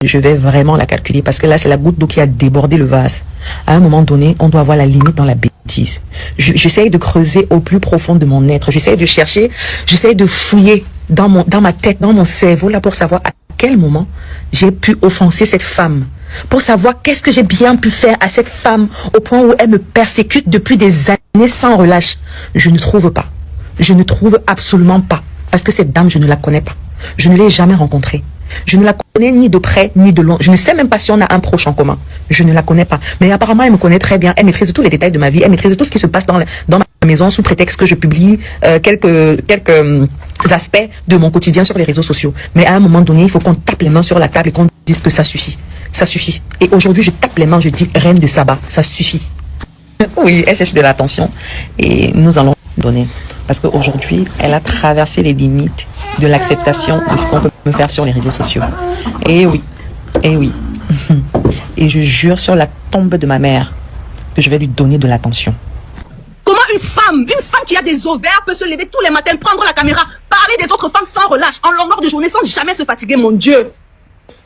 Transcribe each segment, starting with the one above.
je vais vraiment la calculer parce que là, c'est la goutte d'eau qui a débordé le vase. À un moment donné, on doit avoir la limite dans la bêtise. J'essaye de creuser au plus profond de mon être. J'essaye de chercher, j'essaye de fouiller dans ma tête, dans mon cerveau, là, pour savoir à quel moment j'ai pu offenser cette femme. Pour savoir qu'est-ce que j'ai bien pu faire à cette femme au point où elle me persécute depuis des années sans relâche. Je ne trouve pas. Je ne trouve absolument pas. Parce que cette dame, je ne la connais pas. Je ne l'ai jamais rencontrée. Je ne la connais ni de près ni de loin. Je ne sais même pas si on a un proche en commun. Je ne la connais pas. Mais apparemment, elle me connaît très bien. Elle maîtrise tous les détails de ma vie. Elle maîtrise tout ce qui se passe dans ma maison sous prétexte que je publie quelques aspects de mon quotidien sur les réseaux sociaux. Mais à un moment donné, il faut qu'on tape les mains sur la table et qu'on dise que ça suffit. Ça suffit. Et aujourd'hui, je tape les mains, je dis reine de Saba. Ça suffit. Oui, elle cherche de l'attention. Et nous allons donner. Parce qu'aujourd'hui, elle a traversé les limites de l'acceptation de ce qu'on peut me faire sur les réseaux sociaux. Et oui, et oui. Et je jure sur la tombe de ma mère que je vais lui donner de l'attention. Comment une femme qui a des ovaires peut se lever tous les matins, prendre la caméra, parler des autres femmes sans relâche, en longueur de journée, sans jamais se fatiguer, mon Dieu?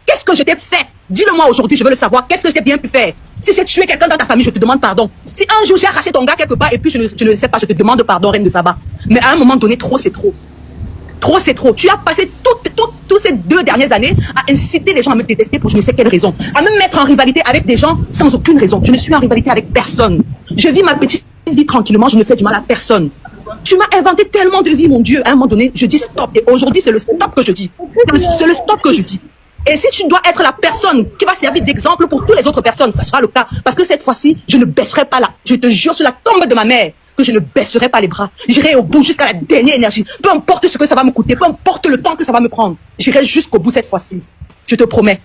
Qu'est-ce que je t'ai fait? Dis-le-moi aujourd'hui, je veux le savoir. Qu'est-ce que j'ai bien pu faire? Si j'ai tué quelqu'un dans ta famille, je te demande pardon. Si un jour j'ai arraché ton gars quelque part et puis je ne sais pas, je te demande pardon, reine de Saba. Mais à un moment donné, trop c'est trop. Trop c'est trop. Tu as passé toutes ces 2 dernières années à inciter les gens à me détester pour je ne sais quelle raison. À me mettre en rivalité avec des gens sans aucune raison. Je ne suis en rivalité avec personne. Je vis ma petite vie tranquillement, je ne fais du mal à personne. Tu m'as inventé tellement de vie, mon Dieu. À un moment donné, je dis stop. Et aujourd'hui, c'est le stop que je dis. C'est le stop que je dis. Et si tu dois être la personne qui va servir d'exemple pour toutes les autres personnes, ça sera le cas. Parce que cette fois-ci, je ne baisserai pas là. Je te jure sur la tombe de ma mère que je ne baisserai pas les bras. J'irai au bout jusqu'à la dernière énergie. Peu importe ce que ça va me coûter, peu importe le temps que ça va me prendre. J'irai jusqu'au bout cette fois-ci. Je te promets.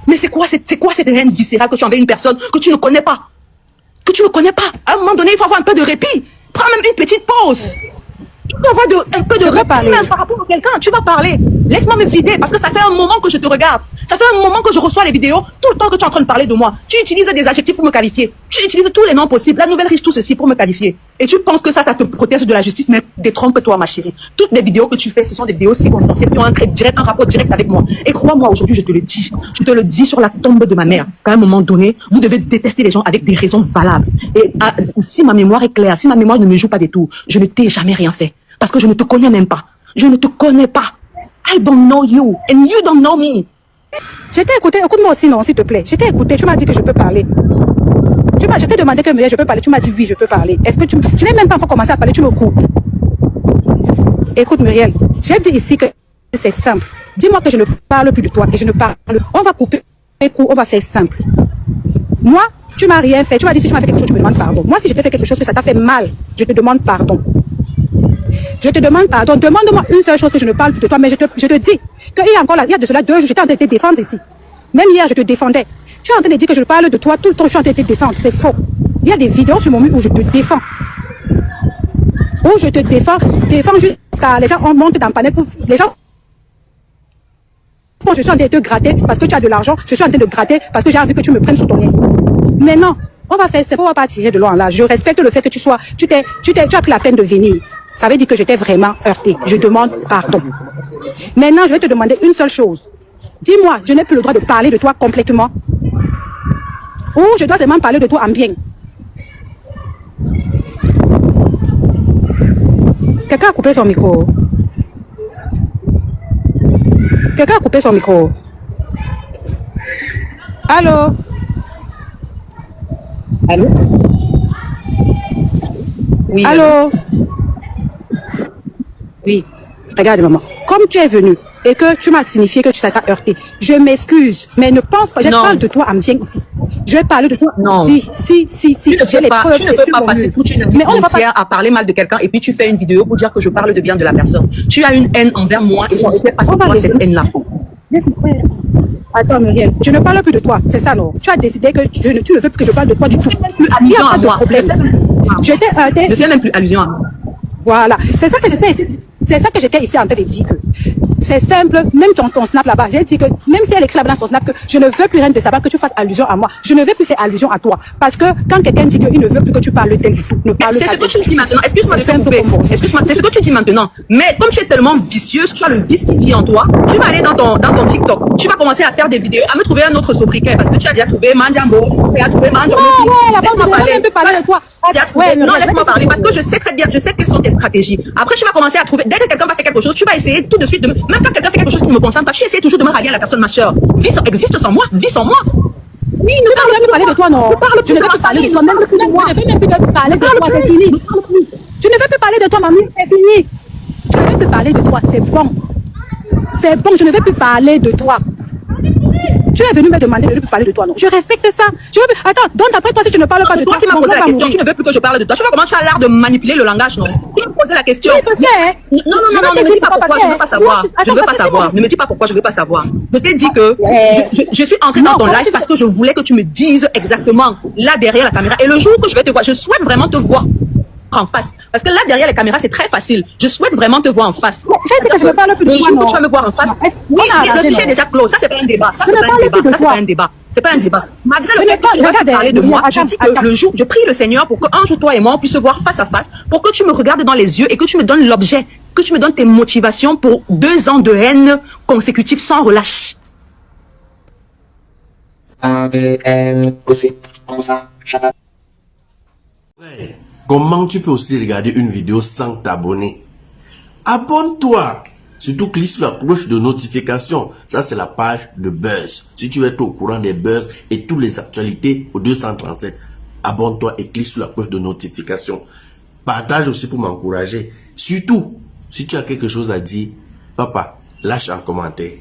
Mais c'est quoi cette haine viscérale que tu envers une personne que tu ne connais pas? Que tu ne connais pas. À un moment donné, il faut avoir un peu de répit. Prends même une petite pause. Tu peux avoir un peu de répit même par rapport à quelqu'un. Tu vas parler. Laisse-moi me vider parce que ça fait un moment que je te regarde. Ça fait un moment que je reçois les vidéos. Tout le temps que tu es en train de parler de moi. Tu utilises des adjectifs pour me qualifier. Tu utilises tous les noms possibles. La nouvelle riche, tout ceci pour me qualifier. Et tu penses que ça te protège de la justice. Mais détrompe-toi, ma chérie. Toutes les vidéos que tu fais, ce sont des vidéos circonstanciées qui ont un rapport direct avec moi. Et crois-moi, aujourd'hui, je te le dis. Je te le dis sur la tombe de ma mère. Qu'à un moment donné, vous devez détester les gens avec des raisons valables. Et si ma mémoire est claire, si ma mémoire ne me joue pas des tours, je ne t'ai jamais rien fait. Parce que je ne te connais même pas. Je ne te connais pas. I don't know you. And you don't know me. Je t'ai écouté. Écoute-moi aussi, non, s'il te plaît. Je t'ai écouté. Tu m'as dit que je peux parler. Je t'ai demandé que je peux parler. Tu m'as dit oui, je peux parler. Est-ce que je n'ai même pas encore commencé à parler. Tu me coupes. Écoute, Muriel. J'ai dit ici que c'est simple. Dis-moi que je ne parle plus de toi et je ne parle. On va couper les coups. On va faire simple. Moi, tu m'as rien fait. Tu m'as dit si tu m'as fait quelque chose, tu me demandes pardon. Moi, si je t'ai fait quelque chose que ça t'a fait mal, je te demande pardon. Je te demande pardon. Demande-moi une seule chose que je ne parle plus de toi, mais je te dis qu'il y a encore là, il y a de cela 2 jours, j'étais en train de te défendre ici. Même hier, je te défendais. Tu es en train de dire que je parle de toi tout le temps, je suis en train de te défendre. C'est faux. Il y a des vidéos sur mon mur où je te défends. Où je te défends jusqu'à les gens montent dans le panel pour les gens. Je suis en train de te gratter parce que tu as de l'argent. Je suis en train de gratter parce que j'ai envie que tu me prennes sous ton nez. Mais non. On va faire ça, on va pas tirer de loin là. Je respecte le fait que tu as pris la peine de venir. Ça veut dire que j'étais vraiment heurtée. Je demande pardon. Maintenant, je vais te demander une seule chose. Dis-moi, je n'ai plus le droit de parler de toi complètement. Ou je dois seulement parler de toi en bien. Quelqu'un a coupé son micro. Quelqu'un a coupé son micro. Allô? Allô? Oui. Allô? Oui. Regarde, maman. Comme tu es venu et que tu m'as signifié que ça t'a heurté, je m'excuse, mais ne pense pas. Je parle de toi en bien ici. Je vais parler de toi. Non. Si. J'ai les preuves. Tu ne peux pas passer toute une vie entière à parler mal de quelqu'un et puis tu fais une vidéo pour dire que je parle de bien de la personne. Tu as une haine envers moi et je ne sais pas c'est quoi cette haine-là. Attends, Muriel, je ne parle plus de toi, c'est ça, non? Tu as décidé que tu ne veux plus que je parle de toi du tout. Il n'y a pas de problème. Je t'ai heurté. Ne fais même plus allusion à moi. Voilà, c'est ça que j'étais ici en train de dire. C'est simple, même ton snap là-bas, j'ai dit que même si elle écrit là-bas dans son snap que je ne veux plus rien de savoir, que tu fasses allusion à moi. Je ne veux plus faire allusion à toi. Parce que quand quelqu'un dit qu'il ne veut plus que tu parles d'elle du tout, ne parle pas. C'est ce que tu dis maintenant. Excuse-moi de te simple couper. comme bonjour. Excuse-moi, c'est ce que tu dis maintenant. Mais comme tu es tellement vicieuse, tu as le vice qui vit en toi, tu vas aller dans ton TikTok. Tu vas commencer à faire des vidéos, à me trouver un autre sobriquet parce que tu as déjà trouvé Mandjambo, tu as trouvé Mandjambo. Non, ouais, Laisse-moi on peut parler de toi. Ouais, non, laisse-moi parler parce que je sais très bien, je sais quelles sont tes stratégies. Après, tu vas commencer à trouver, dès que quelqu'un va faire quelque chose, tu vas essayer tout de suite de me, même quand quelqu'un fait quelque chose qui ne me concerne pas, tu essaies toujours de me rallier à la personne, ma soeur. Existe sans moi, vis sans moi. Oui, ne parle plus parler de toi, non. Je ne veux plus parler de toi, même plus. Je ne veux même plus parler de toi, c'est fini. Tu ne veux plus parler de toi, mamie, c'est fini. Je ne veux plus parler de toi, c'est bon. C'est bon, je ne veux plus parler de toi. Tu es venu me demander de ne plus parler de toi, non? Je respecte ça. Je veux plus... Attends, donc après toi, si tu ne parles pas de toi, toi qui m'as posé la question, tu ne veux plus que je parle de toi. Tu vois comment tu as l'art de manipuler le langage, non? Tu m'as posé la question. Oui, parce que... Non, ne me dis pas pourquoi, je ne veux pas savoir. Je ne veux pas savoir. Ne me dis pas pourquoi, je ne veux pas savoir. Je t'ai dit que je suis entrée dans ton live parce que je voulais que tu me dises exactement là derrière la caméra. Et le jour que je vais te voir, je souhaite vraiment te voir en face. Parce que là, derrière les caméras, c'est très facile. Je souhaite vraiment te voir en face. Je sais que je ne parle plus de toi, le jour que tu vas me voir en face, oui, le sujet est déjà clos. Ça, c'est pas un débat. Ça, c'est pas un débat. Ça, c'est pas un débat. C'est pas un débat. Malgré le fait que tu vas parler de moi, je dis que le jour, je prie le Seigneur pour qu'un jour, toi et moi, on puisse se voir face à face, pour que tu me regardes dans les yeux et que tu me donnes l'objet, que tu me donnes tes motivations pour 2 ans de haine consécutive sans relâche. Ouais. Comment tu peux aussi regarder une vidéo sans t'abonner? Abonne-toi! Surtout clique sur la cloche de notification. Ça, c'est la page de buzz. Si tu veux être au courant des buzz et toutes les actualités au 237, abonne-toi et clique sur la cloche de notification. Partage aussi pour m'encourager. Surtout, si tu as quelque chose à dire, papa, lâche un commentaire.